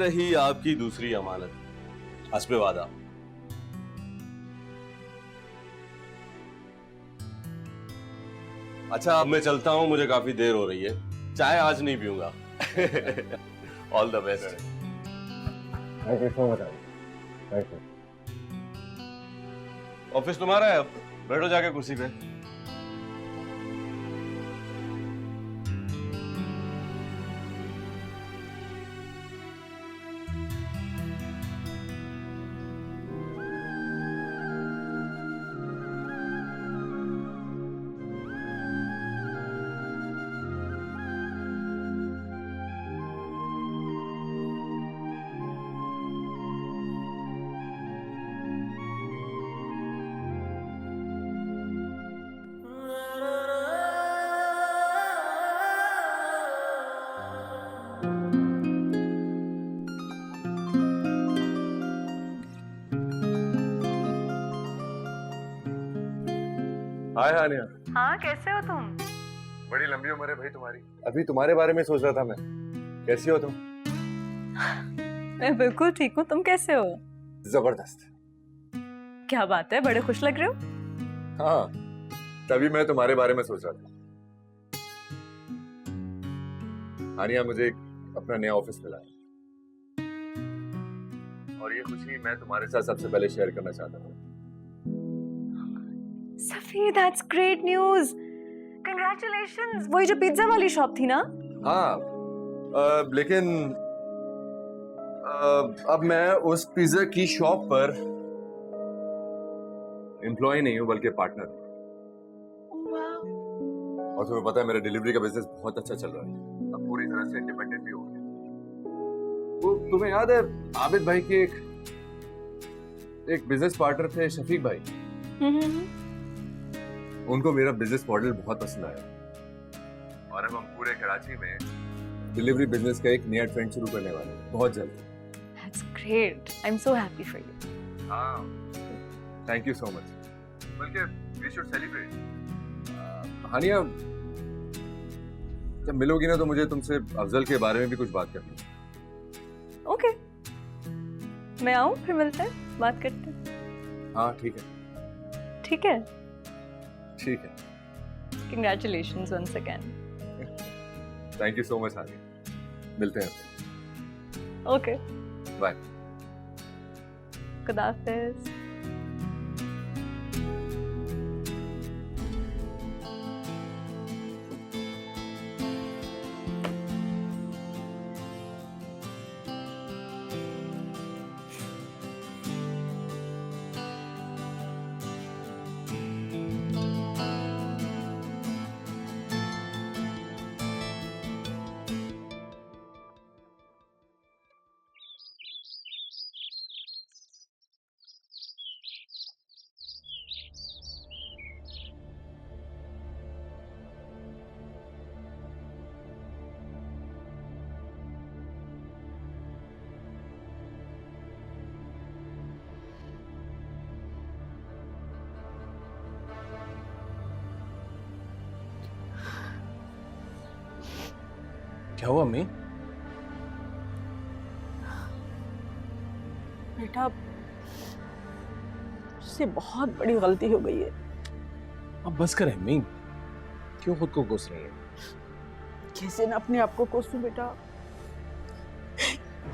रही आपकी दूसरी अमानत, हस्बे वादा। अच्छा, अब मैं चलता हूं, मुझे काफी देर हो रही है। चाय आज नहीं पीऊंगा। All the best. Thank you so much. Thank you. Office तुम्हारा है, अब बैठो जाके कुर्सी पे। हाय हानिया। हाँ, कैसे हो तुम? बड़ी लंबी उम्र है भाई तुम्हारी। अभी तुम्हारे बारे में सोच रहा था मैं। कैसी हो तुम? मैं बिल्कुल ठीक हूँ, तुम कैसे हो? जबरदस्त। क्या बात है, बड़े खुश लग रहे हो। हाँ, तभी मैं तुम्हारे बारे में सोच रहा था। हानिया, मुझे अपना नया ऑफिस मिला है और ये खुशी मैं तुम्हारे साथ सबसे पहले शेयर करना चाहता हूँ। Safi, that's great news. Congratulations. वही जो पिज्जा वाली शॉप थी ना? हाँ, लेकिन अब मैं उस पिज्जा की शॉप पर एम्प्लॉय नहीं हूँ बल्कि पार्टनर। और तुम्हें पता है मेरा डिलीवरी का बिजनेस बहुत अच्छा चल रहा है। अब पूरी तरह से इंडिपेंडेंट भी हो गया। वो तुम्हें याद है आबिद भाई के एक बिजनेस पार्टनर थे, शफीक भाई। उनको मेरा बिजनेस मॉडल बहुत पसंद आया और अब हम पूरे कराची में डिलीवरी बिजनेस का एक नया ट्रेंड शुरू करने वाले हैं बहुत जल्द। That's great. I'm so happy for you. हाँ, थैंक यू सो मच। बल्कि we should celebrate। हानिया, जब मिलोगी ना तो मुझे तुमसे अफजल के बारे में भी कुछ बात करनी है। Okay. मैं आऊँ, फिर मिलते हैं, बात करते हैं। हाँ ठीक है। ठीक है। ठीक है। Congratulations once again. Thank you so much Haniya. मिलते हैं। Okay. बाय। खुदा हाफिज। क्या हुआ अम्मी? बेटा, उससे बहुत बड़ी गलती हो गई है। अब बस करें अम्मी, क्यों खुद को कोस रही है? कैसे ना अपने आप को कोसूं बेटा,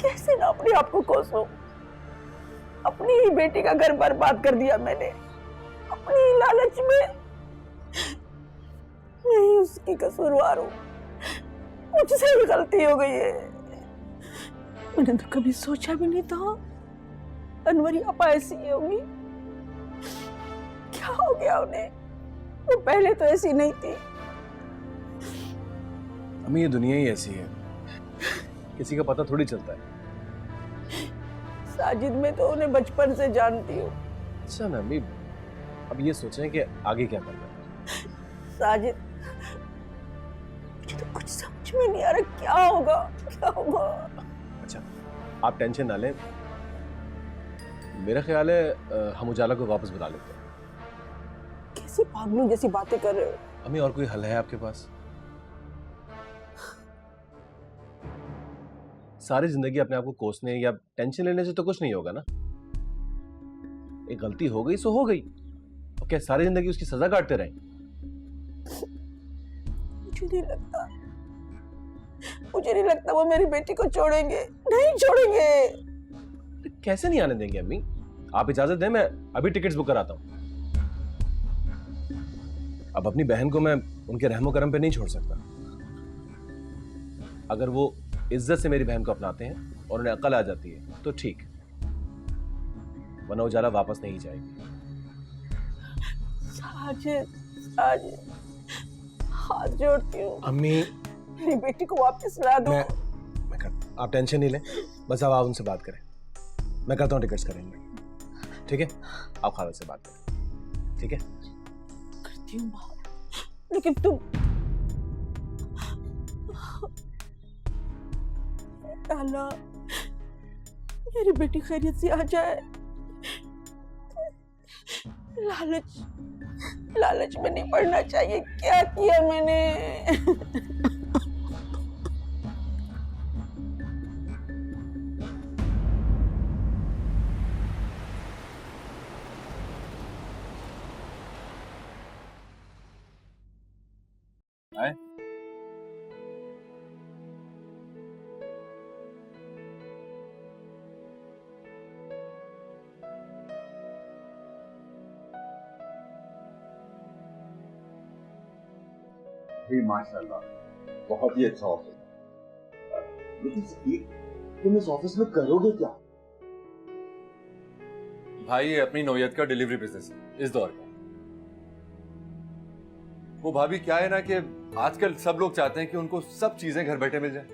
कैसे ना अपने आप को कोसूं। अपनी ही बेटी का घर बर्बाद कर दिया मैंने, अपनी ही लालच में। मैं ही उसकी कसूरवार हूँ, मुझसे ही गलती हो गई है। मैंने तो कभी सोचा भी नहीं था अनवरी आपा ऐसी होगी। क्या हो गया उन्हें? वो पहले तो ऐसी नहीं थी। अम्मी, ये दुनिया ही ऐसी है, किसी का पता थोड़ी चलता है। साजिद में तो उन्हें बचपन से जानती हूँ। अच्छा ना अम्मी, अब ये सोचें कि आगे क्या करना है। साजिद, मुझे तो कुछ समझ में नहीं आ रहा, क्या होगा क्या होगा। अच्छा, आप टेंशन ना लें, मेरा ख्याल है हम उजाला को वापस बुला लेते हैं। कैसी पागलों जैसी बातें कर रहे हो। अम्मी, और कोई हल है आपके पास? सारी जिंदगी अपने आप को कोसने या टेंशन लेने से तो कुछ नहीं होगा ना। एक गलती हो गई सो हो गई, और क्या सारी जिंदगी उसकी सजा काटते रहें? मुझे नहीं लगता वो मेरी बेटी को छोड़ेंगे, नहीं छोड़ेंगे। कैसे नहीं आने देंगे अम्मी? आप इजाजत दें, मैं अभी टिकट्स बुक कराता हूं। अब अपनी बहन को मैं उनके रहमो करम पे नहीं छोड़ सकता। अगर वो इज्जत से मेरी बहन को अपनाते हैं और उन्हें अकल आ जाती है तो ठीक, वरना उजाला वापस नहीं जाएगी। साजिद, साजिद, हाथ जोड़ती हूँ, अम्मी मेरी बेटी को वापस ला दो। मैं करता, आप टेंशन नहीं लें, बस अब आप उनसे बात करें। मैं करता हूँ टिकट्स करेंगे, ठीक है? आप खाला से बात करें, ठीक है? करती हूँ बात, लेकिन तुम अल्लाह मेरी बेटी खैरियत से आ जाए। लालच में नहीं पड़ना चाहिए। क्या किया मैंने? आए? जी माशाल्लाह, बहुत ही अच्छा ऑफिस। लेकिन सफीर, तुम इस ऑफिस में करोगे क्या? भाई ये अपनी नौयत का डिलीवरी बिजनेस इस दौर का। वो भाभी क्या है ना कि आजकल सब लोग चाहते हैं कि उनको सब चीजें घर बैठे मिल जाए,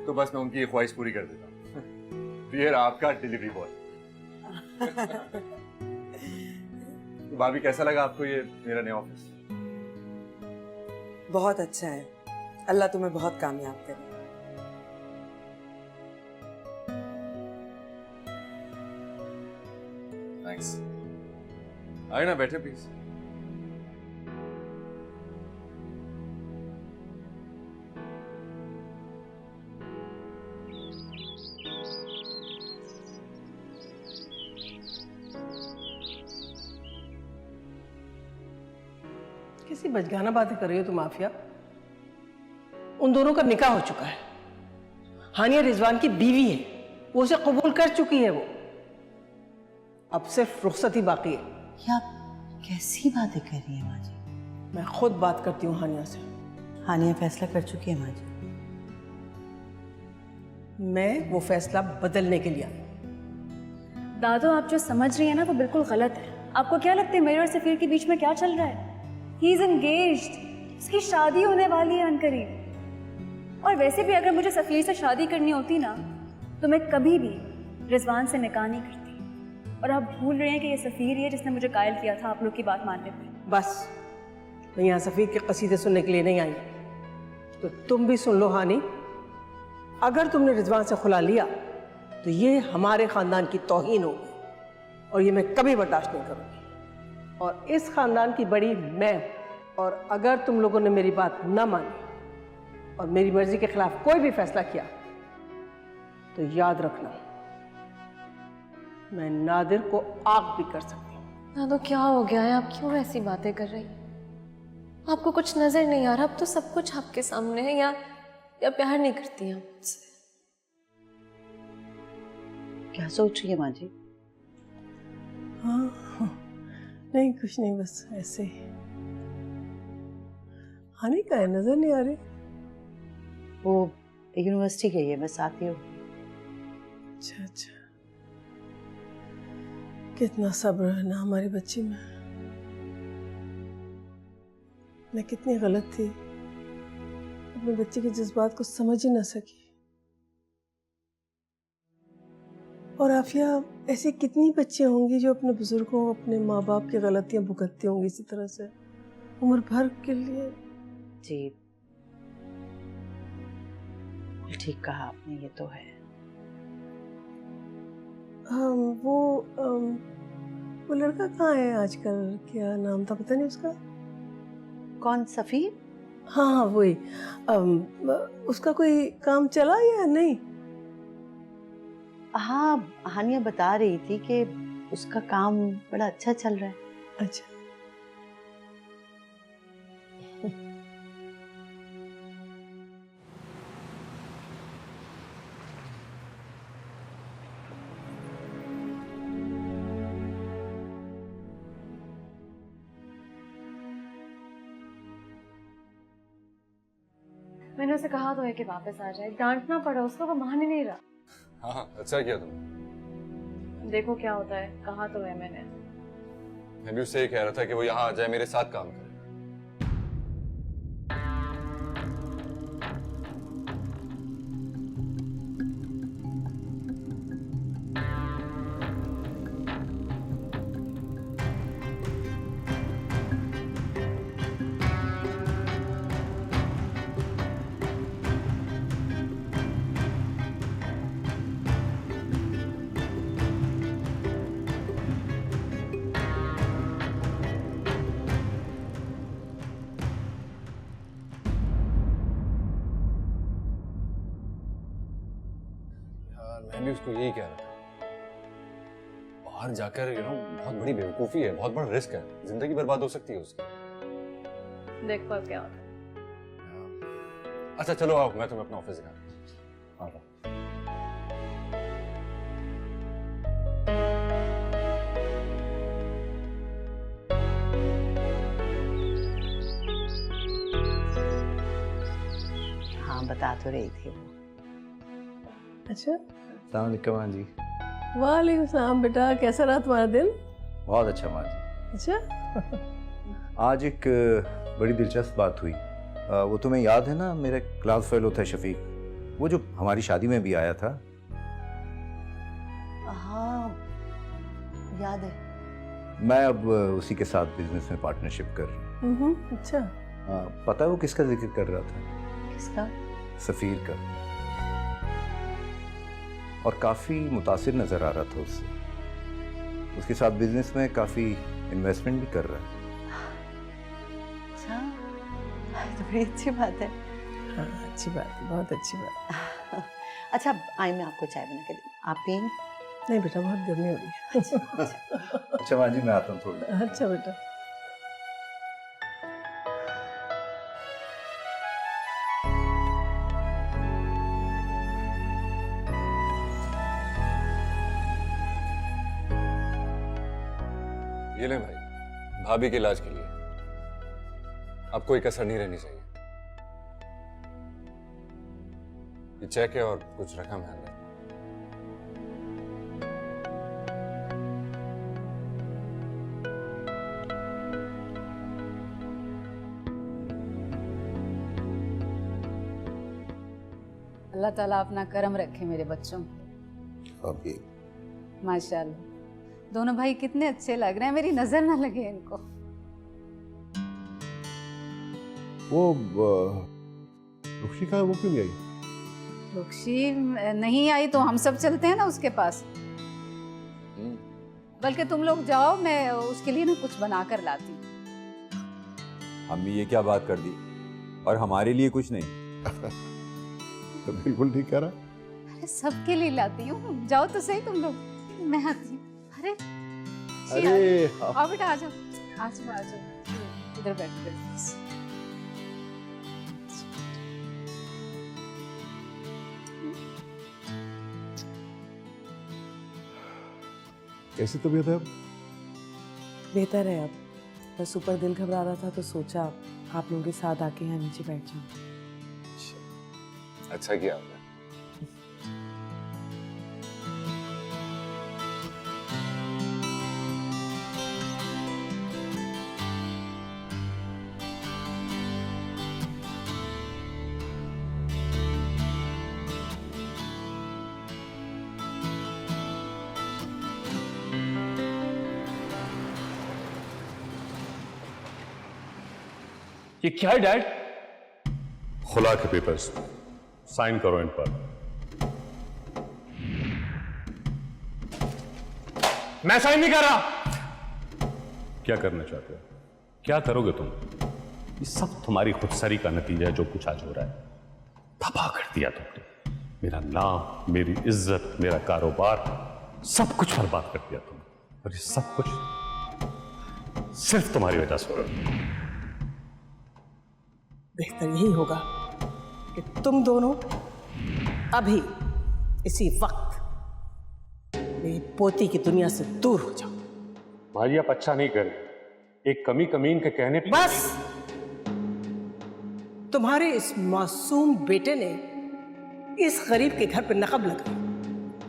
तो बस मैं उनकी ये ख्वाहिश पूरी कर देता हूँ। ये रहा आपका डिलीवरी बॉय। तो भाभी कैसा लगा आपको ये मेरा नया ऑफिस? बहुत अच्छा है, अल्लाह तुम्हें बहुत कामयाब करे। थैंक्स। आए ना, बैठे प्लीज। कैसी बचगाना बातें कर रही हो तुम आफिया? उन दोनों का निकाह हो चुका है। हानिया रिजवान की बीवी है, वो उसे कबूल कर चुकी है। वो अब सिर्फ रुखसत ही बाकी है। ये आप कैसी बातें कर रही हैं माँ जी? मैं खुद बात करती हूँ हानिया से। हानिया फैसला कर चुकी है माँ जी। मैं वो फैसला बदलने के लिए आई। दादो, आप जो समझ रही हैं ना वो बिल्कुल गलत है। आपको क्या लगता है मेरे और सफीर के बीच में क्या चल रहा है? ही इज एंगेज्ड, उसकी शादी होने वाली है अनकरीब। और वैसे भी अगर मुझे सफीर से शादी करनी होती ना तो मैं कभी भी रिजवान से निकाह नहीं करती। और आप भूल रहे हैं कि ये सफीर ही है जिसने मुझे कायल किया था आप लोग की बात मानने पर। बस मैं यहाँ सफीर के कसीदे सुनने के लिए नहीं आई, तो तुम भी सुन लो हानी। अगर तुमने रिजवान से खुला लिया तो ये हमारे खानदान की तौहीन होगी और ये मैं कभी बर्दाश्त नहीं करूँगी। और इस खानदान की बड़ी मैं हूँ, और अगर तुम लोगों ने मेरी बात न मानी और मेरी मर्जी के खिलाफ कोई भी फैसला किया तो याद रखना, मैं नादिर को आग भी कर सकती हूँ। दादो क्या हो गया है? आप क्यों ऐसी बातें कर रही? आपको कुछ नजर नहीं आ रहा? अब तो सब कुछ आपके सामने है। या प्यार नहीं करती हैं मुझसे? क्या सोच रही है माँ जी? हाँ, नहीं कुछ नहीं, बस ऐसे ही। हानि का है, नजर नहीं आ रही। वो यूनिवर्सिटी गई है, मैं साथ ही हूँ। अच्छा अच्छा, कितना सब्र है ना हमारी बच्ची में। मैं कितनी गलत थी, अपने बच्चे के जज्बात को समझ ही ना सकी। और आफिया, ऐसी कितनी बच्चियां होंगी जो अपने बुजुर्गों, अपने माँ बाप की गलतियां भुगतती होंगी इसी तरह से उम्र भर के लिए। जी ठीक कहा आपने, ये तो है। वो लड़का कहाँ है आजकल? क्या नाम था, पता नहीं उसका? कौन? सफीर? हाँ हाँ वही, उसका कोई काम चला या नहीं? हाँ, हानिया बता रही थी कि उसका काम बड़ा अच्छा चल रहा है। अच्छा। मैंने उसे कहा तो है कि वापस आ जाए, डांटना पड़ा उसको, वो मान ही नहीं रहा। हाँ अच्छा किया तुमने। देखो क्या होता है, कहा तो है मैंने। मैं भी उससे ये कह रहा था कि वो यहाँ आ जाए, मेरे साथ काम करे। मैं भी उसको यही कह रहा था, बाहर जाकर बहुत बड़ी बेवकूफी है, बहुत बड़ा रिस्क है, जिंदगी बर्बाद हो सकती है उसकी। देखो अब क्या होता है। अच्छा चलो आओ, मैं तुम्हें अपना ऑफिस दिखाता हूँ। हाँ, बता तो रही थी वो। अच्छा। अस्सलाम वालेकुम माँ जी। वालेकुम सलाम बेटा, कैसा रहा तुम्हारा दिन? बहुत अच्छा माँ जी। अच्छा। आज एक बड़ी दिलचस्प बात हुई। वो तुम्हें याद है ना, मेरा क्लास फेलो था शफीक, वो जो हमारी शादी में भी आया था। हाँ, याद है। मैं अब उसी के साथ बिजनेस में पार्टनरशिप कर रहा हूँ। अच्छा। पता है वो किसका जिक्र कर रहा था? किसका? सफीर का। और काफ़ी मुतासिर नज़र आ रहा था उससे। उसके साथ बिजनेस में काफ़ी इन्वेस्टमेंट भी कर रहा है। अच्छा, तो बड़ी अच्छी बात है। हाँ, अच्छी बात है, बहुत अच्छी बात। अच्छा, आई मैं आपको चाय बना के दूँ, आप पियेंगे? नहीं बेटा, बहुत गर्मी हो रही है। अच्छा माँ जी, मैं आता हूँ थोड़ा। अच्छा बेटा। ये ले भाई, भाभी के इलाज के लिए। अब कोई कसर नहीं रहनी चाहिए। ये चेक है और कुछ रकम है अंदर। अल्लाह ताला अपना करम रखे मेरे बच्चों। अब ये माशाल्लाह, दोनों भाई कितने अच्छे लग रहे हैं, मेरी नजर ना लगे इनको। वो रुक्षी का वो क्यों नहीं आई? रुक्षी नहीं आई तो हम सब चलते हैं ना उसके पास। बल्कि तुम लोग जाओ, मैं उसके लिए ना कुछ बना कर लाती हूँ। अम्मी ये क्या बात कर दी, और हमारे लिए कुछ नहीं? तो बिल्कुल ठीक कह रहा। अरे सबके लिए लाती हूँ, जाओ तो सही तुम लोग, मैं आती हूँ। अरे आओ बेटा, आ जाओ आ जाओ आ जाओ, इधर बैठो। कैसी तबीयत है अब? बेहतर है अब, बस ऊपर दिल घबरा रहा था तो सोचा आप लोगों के साथ आके यहाँ नीचे बैठ जाऊँ। अच्छा किया आपने। ये क्या है डैड? खुला के पेपर्स, साइन करो इन पर। मैं साइन नहीं कर रहा। क्या करना चाहते हो? क्या करोगे तुम? ये सब तुम्हारी खुदसरी का नतीजा है जो कुछ आज हो रहा है। तबाह कर दिया तुमने मेरा नाम, मेरी इज्जत, मेरा कारोबार, सब कुछ बर्बाद कर दिया तुमने। और ये सब कुछ सिर्फ तुम्हारी वजह से हो रहा है। बेहतर यही होगा कि तुम दोनों अभी इसी वक्त मेरी पोती की दुनिया से दूर हो जाओ। भाई आप अच्छा नहीं कर रहे। एक कमी कमीन के कहने पे बस तुम्हारे इस मासूम बेटे ने इस गरीब के घर पे नकब लगाई,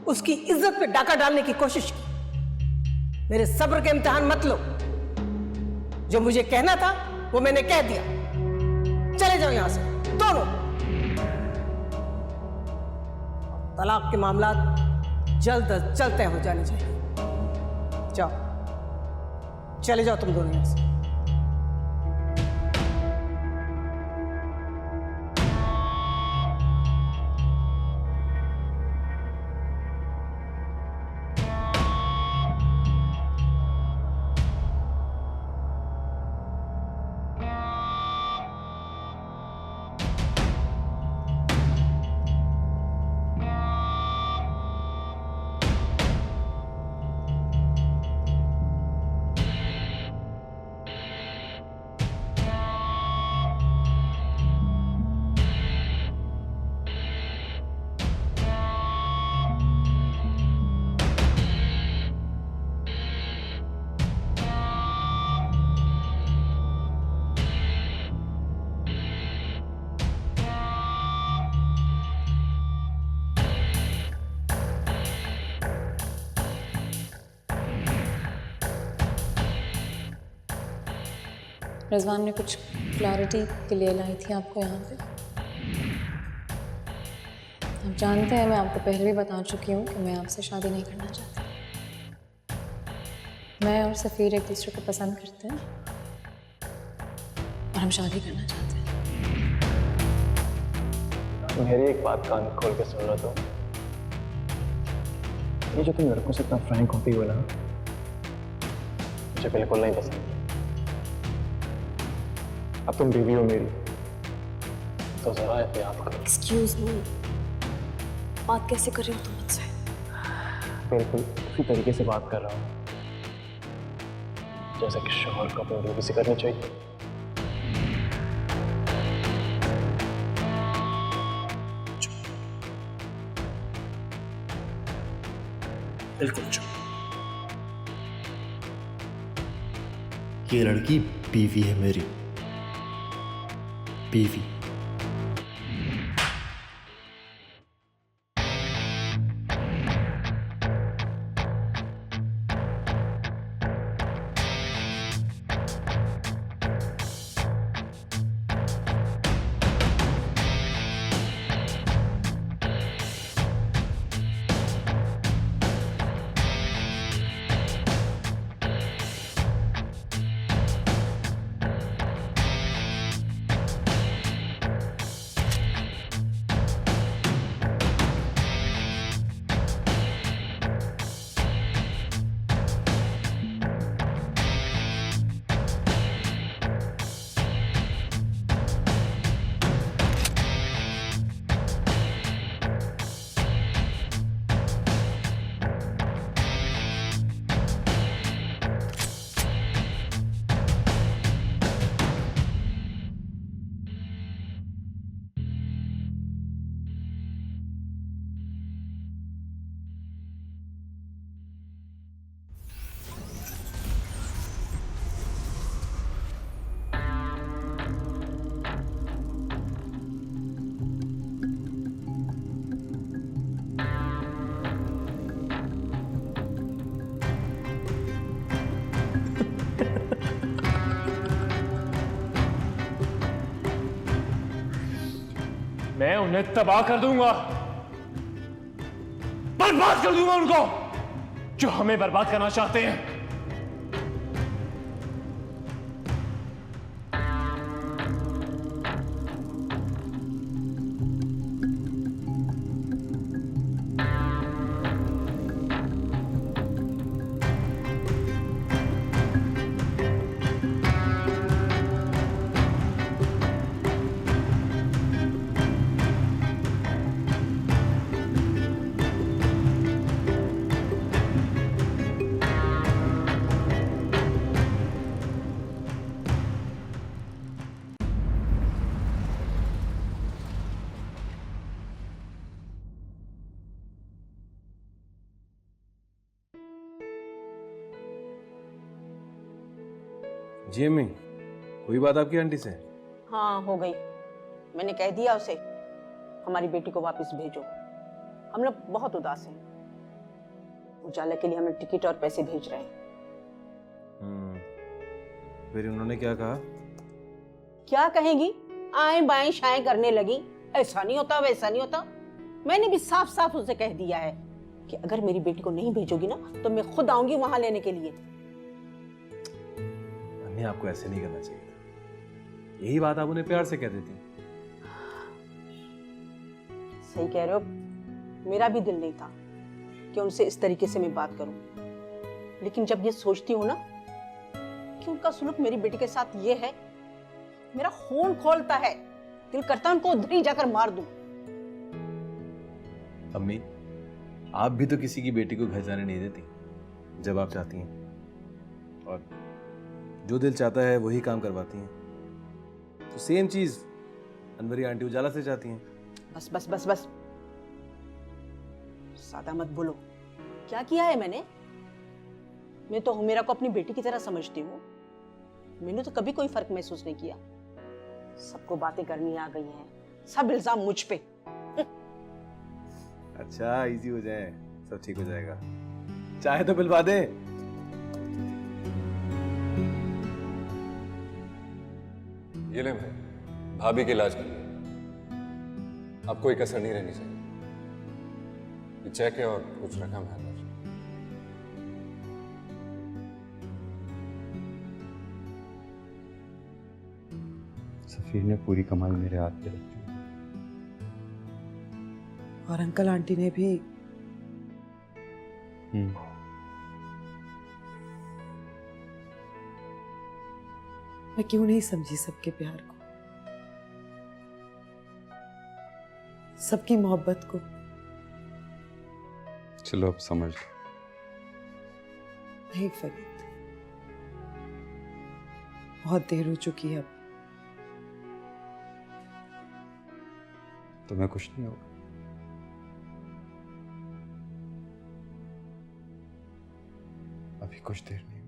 उसकी इज्जत पे डाका डालने की कोशिश की। मेरे सब्र के इम्तिहान मत लो। जो मुझे कहना था वो मैंने कह दिया। चले जाओ यहां से दोनों। तलाक के मामला जल्द अज जल्द तय हो जाने चाहिए। जाओ, चले जाओ तुम दोनों यहां से। रिजवान ने कुछ क्लैरिटी के लिए लाई थी आपको यहाँ पे। आप जानते हैं मैं आपको पहले भी बता चुकी हूँ कि मैं आपसे शादी नहीं करना चाहती। मैं और सफ़ीर एक दूसरे को पसंद करते हैं और हम शादी करना चाहते हैं। मेरी एक बात कान खोल के सुन लो तो, ये जो तुम लड़कों से इतना फ्रैंक होती हुई ना, मुझे बिल्कुल नहीं पसंद। अब तुम बीवी हो मेरी, तो जरा एहतियात करो। एक्सक्यूज मी, बात कैसे कर रहे हो तुम मुझसे? बिल्कुल उसी तरीके से बात कर रहा हूँ जैसे कि शोहर को अपनी बीवी से करनी चाहिए। बिल्कुल चुप। ये लड़की बीवी है मेरी, बीवी। मैं उन्हें तबाह कर दूंगा, बर्बाद कर दूंगा उनको जो हमें बर्बाद करना चाहते हैं। जी अम्मी, कोई बात आपकी आंटी से? हाँ हो गई। मैंने कह दिया उसे हमारी बेटी को वापस भेजो। हम लोग बहुत उदास हैं। उजाला के लिए हमें टिकट और पैसे भेज रहे हैं। फिर उन्होंने क्या कहा? क्या कहेंगी, आए बाएं शाएं करने लगी, ऐसा नहीं होता वैसा नहीं होता। मैंने भी साफ साफ उसे कह दिया है कि अगर मेरी बेटी को नहीं भेजोगी ना तो मैं खुद आऊंगी वहां लेने के लिए। अम्मी, आपको ऐसे नहीं करना चाहिए था। यही बात आप उन्हें प्यार से कह देती। सही कह रहे हो, मेरा भी दिल नहीं था कि उनसे इस तरीके से मैं बात करूं, लेकिन जब ये सोचती हूँ ना कि उनका सुलूक मेरी बेटी के साथ ये है, मेरा खून खौलता है। दिल करता है उनको उधर ही जाकर मार दूं। अम्मी, आप भी तो किसी की बेटी को घर जाने नहीं देती जब आप चाहती हैं, और जो दिल चाहता है वही काम करवाती हैं। तो सेम चीज अनवरी आंटी उजाला से चाहती हैं। बस बस बस बस, ज्यादा मत बोलो। क्या किया है मैंने? मैं तो हुमेरा को अपनी बेटी की तरह समझती हूँ। मैंने तो कभी कोई फर्क महसूस नहीं किया। सबको बातें करनी आ गई हैं, सब इल्जाम मुझ पे। अच्छा, इजी हो जाए, सब ठीक हो जाएगा। चाहे तो पिलवा दे। ये ले भाई, भाभी के इलाज के लिए। अब कोई कसर नहीं रहनी चाहिए। ये चेक है और कुछ रकम है। सफीर ने पूरी कमाई मेरे हाथ पे रखी और अंकल आंटी ने भी। मैं क्यों नहीं समझी सबके प्यार को, सबकी मोहब्बत को। चलो अब समझ। नहीं फरीद, बहुत देर हो चुकी है। अब तुम्हें कुछ नहीं होगा। अभी कुछ देर नहीं।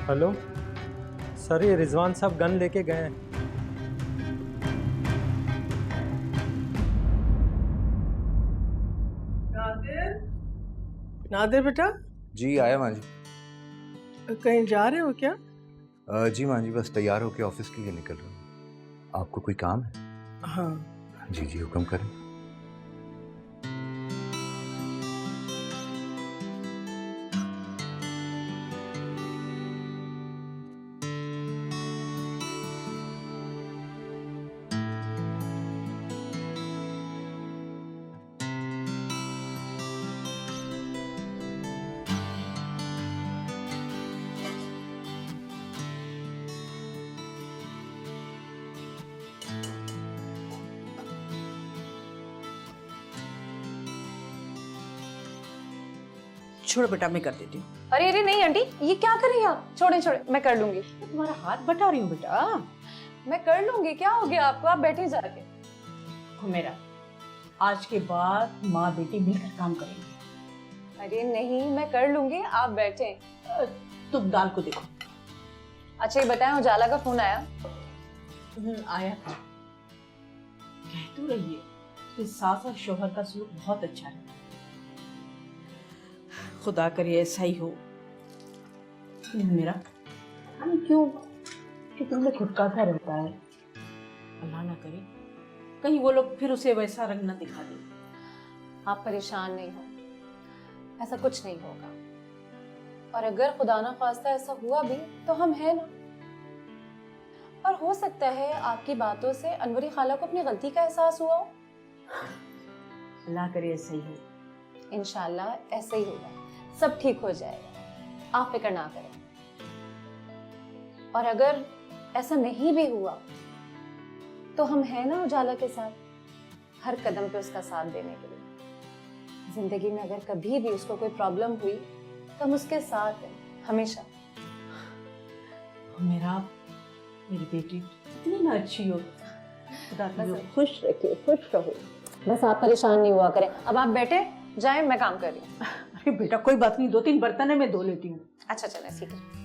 हेलो सर, ये रिजवान साहब गन लेके गए हैं। नादिर बेटा, जी आया माँ जी। कहीं जा रहे हो क्या? जी माँ जी, बस तैयार होके ऑफिस के लिए निकल रहा हूँ। आपको कोई काम है? हाँ। जी जी, हुक्म करें। छोड़ो बेटा, मैं कर देती हूँ। अरे अरे नहीं आंटी, ये क्या कर रही हैं आप? छोड़े छोड़े, मैं कर लूंगी। तुम्हारा हाथ बटा रही हूँ बेटा। मैं कर लूंगी, क्या हो गया आपको? आप बैठे जाके। हुमेरा, आज के बाद माँ बेटी मिलकर काम करेंगे। अरे नहीं, मैं कर लूंगी, आप बैठे। तुम दाल को देखो। अच्छा ये बताएं, उजाला का फोन आया? आया था। कह तो रही है कि सास और शोहर का सलूक बहुत अच्छा है। खुदा करे ऐसा ही हो। मेरा हम क्यों कि तुमने खुद का घर रहता है। अल्लाह ना करे कहीं वो लोग फिर उसे वैसा रंग ना दिखा दे। आप परेशान नहीं हो, ऐसा कुछ नहीं होगा। और अगर खुदा ना खास्ता ऐसा हुआ भी तो हम हैं ना। और हो सकता है आपकी बातों से अनवरी खाला को अपनी गलती का एहसास हुआ हो। अल्लाह करे ऐसा ही हो। इंशाल्लाह ऐसा ही होगा, सब ठीक हो जाएगा, आप फिक्र ना करें। और अगर ऐसा नहीं भी हुआ तो हम हैं ना उजाला के साथ, हर कदम पे उसका साथ देने के लिए। जिंदगी में अगर कभी भी उसको कोई प्रॉब्लम हुई तो हम उसके साथ हैं हमेशा। मेरी बेटी इतनी ना अच्छी हो, खुदा तुम्हें खुश रखे, खुश रहो। बस आप परेशान नहीं हुआ करें। अब आप बैठे जाएं, मैं काम कर रही हूँ। अरे बेटा कोई बात नहीं, 2-3 बर्तन है मैं धो लेती हूँ। अच्छा चलें, ठीक है।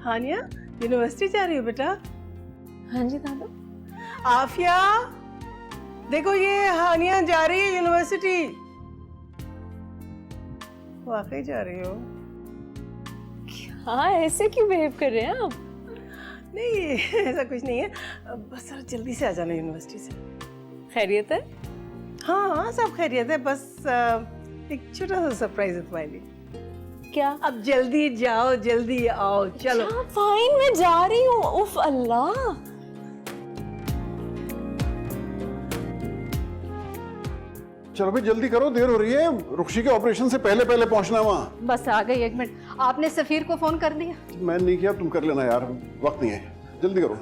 हानिया यूनिवर्सिटी जा रही हो बेटा? हाँ जी दादा। आफिया देखो ये हानिया जा रही है यूनिवर्सिटी। वाकई जा रही हो? हाँ, ऐसे क्यों बिहेव कर रहे हैं आप? नहीं ऐसा कुछ नहीं है, बस जरा जल्दी से आ जाना यूनिवर्सिटी से। खैरियत है? हाँ सब खैरियत है, बस एक छोटा सा सरप्राइज है तुम्हारे लिए। क्या? अब जल्दी जाओ जल्दी आओ, चलो। फाइन मैं जा रही हूँ। उफ अल्लाह। चलो भाई जल्दी करो, देर हो रही है। रुखशी के ऑपरेशन से पहले पहले पहुंचना वहां। बस आ गई, 1 मिनट। आपने सफीर को फोन कर दिया? मैं नहीं किया, तुम कर लेना यार, वक्त नहीं है, जल्दी करो।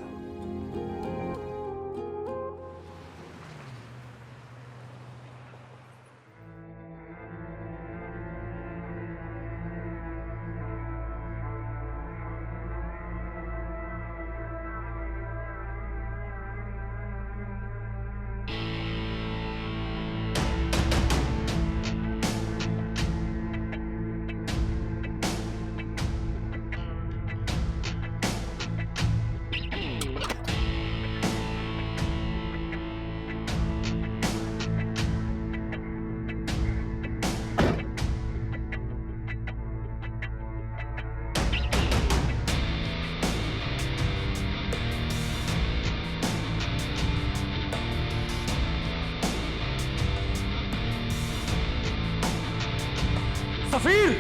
सफीर!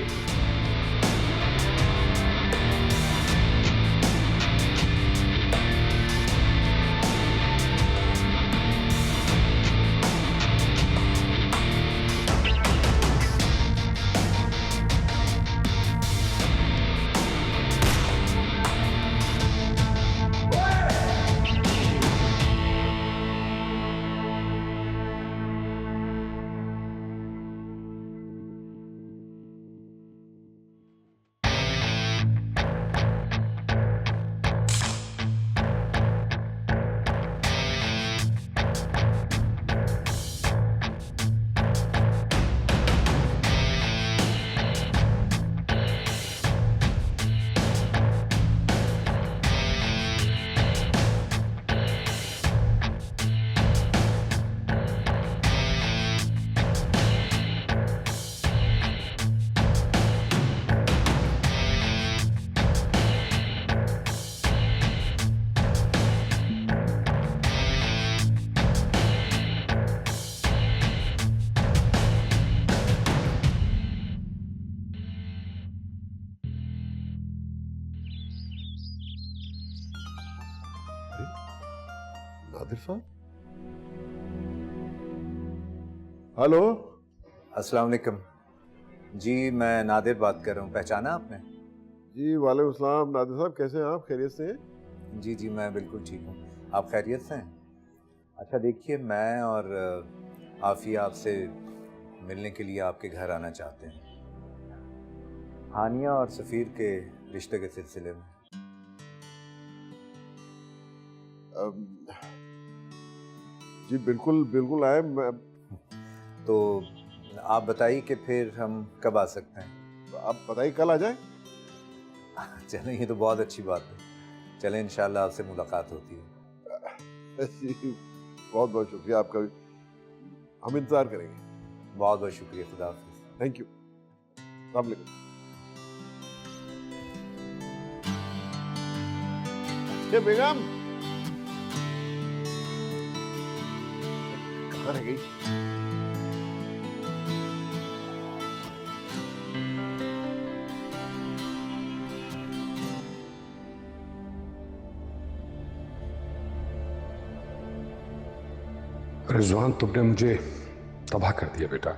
नादिर साहब, हेलो। अस्सलाम वालेकुम जी, मैं नादिर बात कर रहा हूँ। पहचाना आपने? जी वालेकुम सलाम। नादिर साहब कैसे हैं आप? खैरियत से हैं? जी जी, मैं बिल्कुल ठीक हूँ। आप खैरियत से हैं? अच्छा देखिए, मैं और आफिया आपसे मिलने के लिए आपके घर आना चाहते हैं, हानिया और सफ़ीर के रिश्ते के सिलसिले में। जी बिल्कुल बिल्कुल आए। मैं तो आप बताइए कि फिर हम कब आ सकते हैं? आप बताइए, कल आ जाए। चलें, ये तो बहुत अच्छी बात है। चलें, इंशाल्लाह आपसे मुलाकात होती है। बहुत बहुत शुक्रिया आपका भी। हम इंतजार करेंगे। बहुत बहुत शुक्रिया। खुदा हाफिज़। Thank you. अस्सलाम वालेकुम। ये बेगम कहाँ रह गई? रिजवान, तुमने मुझे तबाह कर दिया बेटा।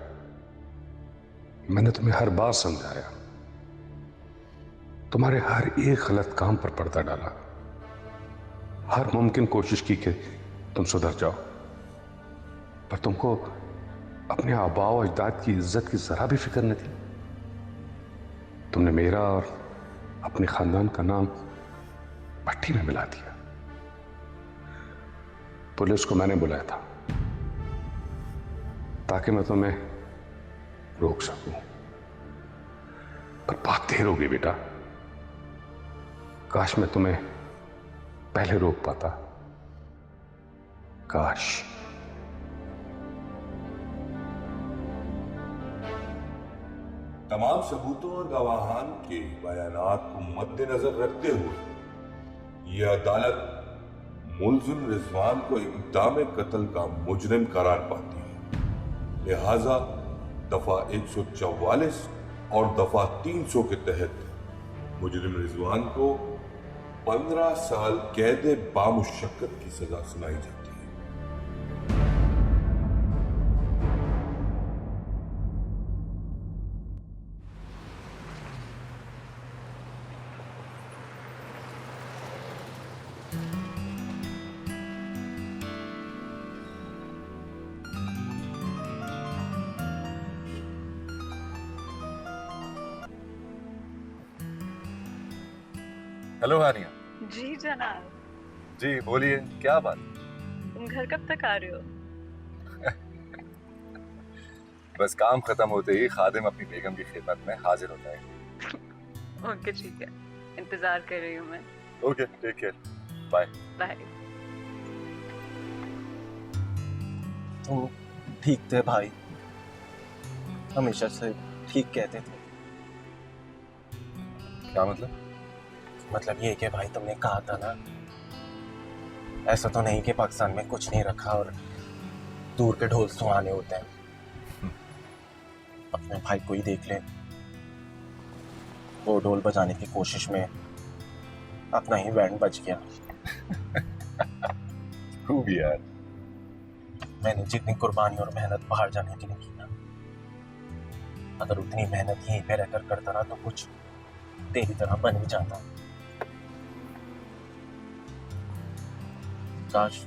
मैंने तुम्हें हर बार समझाया, तुम्हारे हर एक गलत काम पर पर्दा डाला, हर मुमकिन कोशिश की कि तुम सुधर जाओ, पर तुमको अपने आबाओ अजदाद की इज्जत की जरा भी फिक्र न थी। तुमने मेरा और अपने खानदान का नाम भट्टी में मिला दिया। पुलिस को मैंने बुलाया था ताकि मैं तुम्हें रोक सकूं, पर बहुत देर हो गई बेटा। काश मैं तुम्हें पहले रोक पाता, काश। तमाम सबूतों और गवाहान के बयानात को मद्देनजर रखते हुए यह अदालत मुलजिम रिजवान को इक़दाम कत्ल का मुजरिम करार पाती है। लिहाजा दफा 144 और दफा 300 के तहत मुजरिम रिजवान को 15 साल कैद बामुशक्कत की सजा सुनाई जाती है। हेलो हानिया। जी जनाब। जी बोलिए, क्या बात? तुम घर कब तक आ रहे हो? बस काम खत्म होते ही खादिम अपनी बेगम की खिदमत में हाजिर हो जाएंगे। ओके ठीक है, इंतजार कर रही हूँ मैं। Okay, take care, bye bye. तुम ठीक थे भाई, हमेशा से ठीक कहते थे। क्या मतलब? मतलब ये कि भाई तुमने कहा था ना, ऐसा तो नहीं कि पाकिस्तान में कुछ नहीं रखा और दूर के ढोल सुहाने होते हैं। अपने भाई को ही देख ले, वो ढोल बजाने की कोशिश में अपना ही बैंड बज गया। खूब यार। मैंने जितनी कुर्बानी और मेहनत बाहर जाने के लिए की ना, अगर उतनी मेहनत यहीं पे रहकर करता रहा तो कुछ तेरी तरह बन ही जाता। काश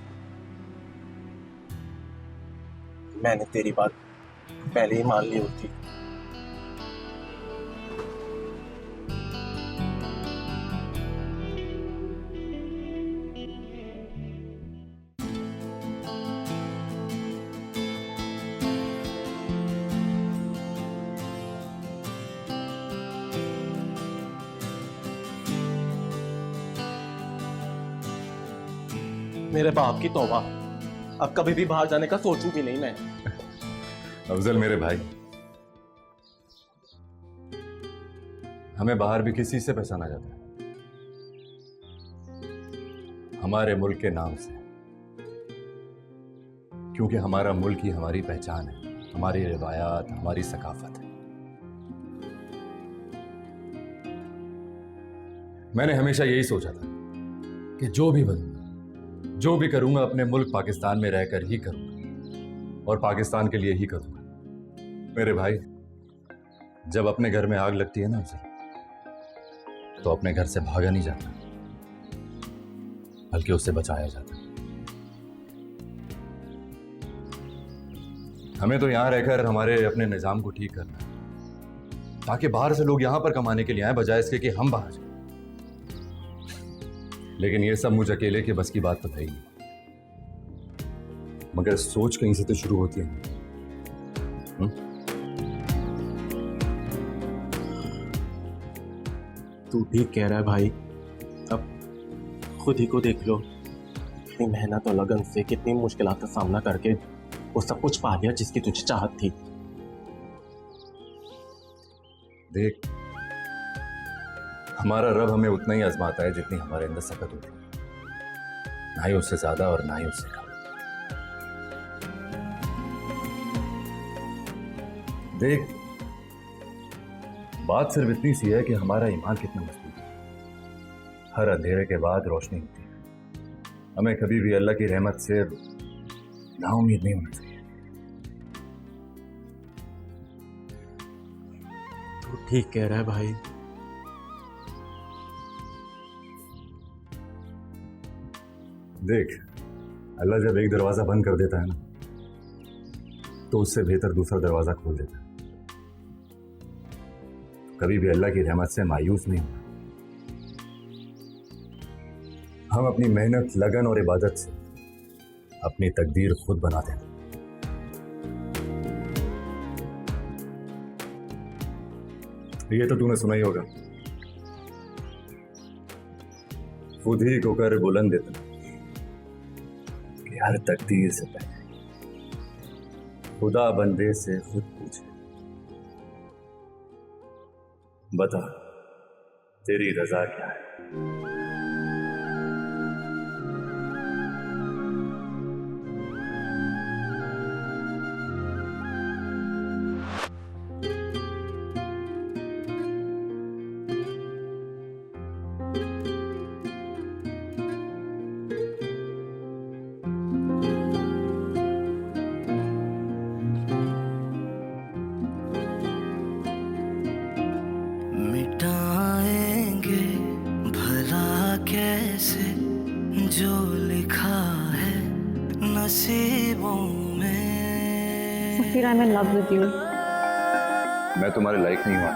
मैंने तेरी बात पहले ही मान ली होती। मेरे बाप की तौबा, अब कभी भी बाहर जाने का सोचूं भी नहीं मैं। अफजल मेरे भाई, हमें बाहर भी किसी से पहचाना जाता है, हमारे मुल्क के नाम से, क्योंकि हमारा मुल्क ही हमारी पहचान है, हमारी रिवायात, हमारी सकाफत है। मैंने हमेशा यही सोचा था कि जो भी बनूंगा, जो भी करूंगा, अपने मुल्क पाकिस्तान में रहकर ही करूंगा और पाकिस्तान के लिए ही करूंगा। मेरे भाई, जब अपने घर में आग लगती है ना अफजल, तो अपने घर से भागा नहीं जाता, बल्कि उससे बचाया जाता। हमें तो यहां रहकर हमारे अपने निजाम को ठीक करना है, ताकि बाहर से लोग यहां पर कमाने के लिए आए, बजाय इसके कि हम बाहर जाएं। लेकिन ये सब मुझ अकेले के बस की बात तो है ही नहीं, मगर सोच कहीं से तो शुरू होती है। तू ठीक कह रहा है भाई, अब खुद ही को देख लो, कितनी मेहनत और लगन से, कितनी मुश्किलात का सामना करके वो सब कुछ पा लिया जिसकी तुझे चाहत थी। देख, हमारा रब हमें उतना ही आजमाता है जितनी हमारे अंदर सकत होती है, ना ही उससे ज्यादा और ना ही उससे कम। देख, बात सिर्फ इतनी सी है कि हमारा ईमान कितना मजबूत है। हर अंधेरे के बाद रोशनी होती है। हमें कभी भी अल्लाह की रहमत से नाउम्मीद नहीं होना चाहिए। तू ठीक कह रहा है भाई। देख, अल्लाह जब एक दरवाजा बंद कर देता है ना, तो उससे बेहतर दूसरा दरवाजा खोल देता है। कभी भी अल्लाह की रहमत से मायूस नहीं होना। हम अपनी मेहनत, लगन और इबादत से अपनी तकदीर खुद बनाते हैं। ये तो तूने सुना ही होगा, खुद ही को कर बुलंद इतना कि हर तकदीर से पहले खुदा बंदे से खुद पूछे, बता तेरी रजा क्या है। मिटाएंगे भला कैसे जो लिखा है नसीबों में। Safir, I am in love with you. मैं तुम्हारे लायक नहीं हुआ।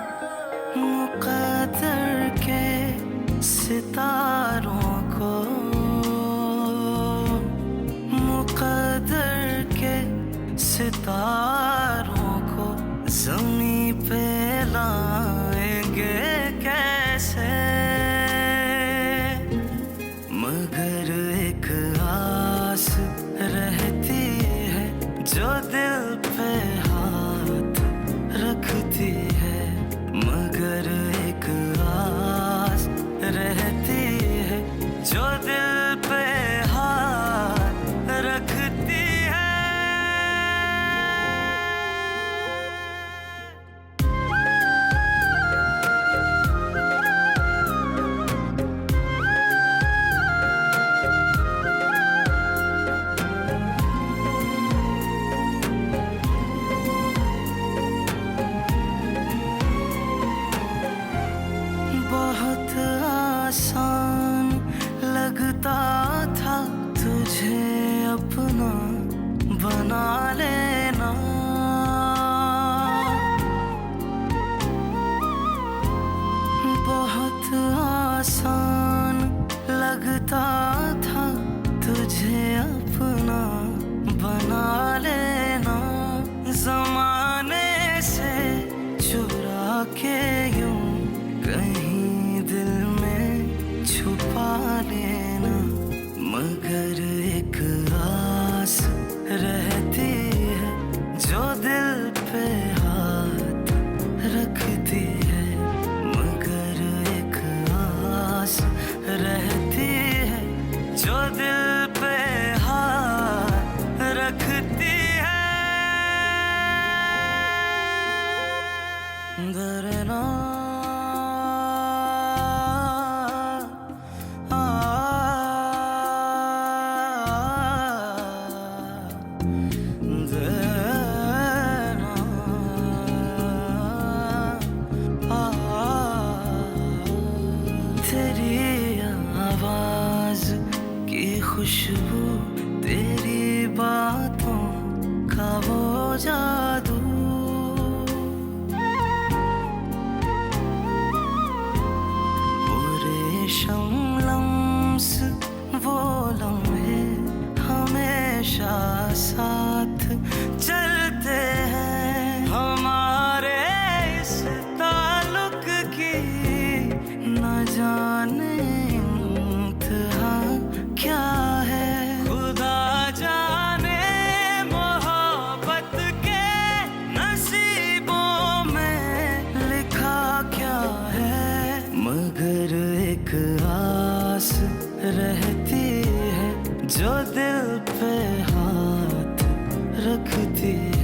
मुक़द्दर के सितारों को, मुक़द्दर के सितारों को ज़मीं पे लाएंगे कैसे, मगर एक आस रहती है जो दिल पे हाथ रखती है, मगर एक आस रहती है जो दिल पे हाथ रखती है। जादू। वो रेशम लम्स वो लम्हे हमेशा साथ चलते हैं। हमारे इस ताल्लुक की न जाने इंतहा क्या है। खुदा जाने मोहब्बत के नसीबों में लिखा क्या है। मगर एक आस रहती है जो दिल पे हाथ रखती है।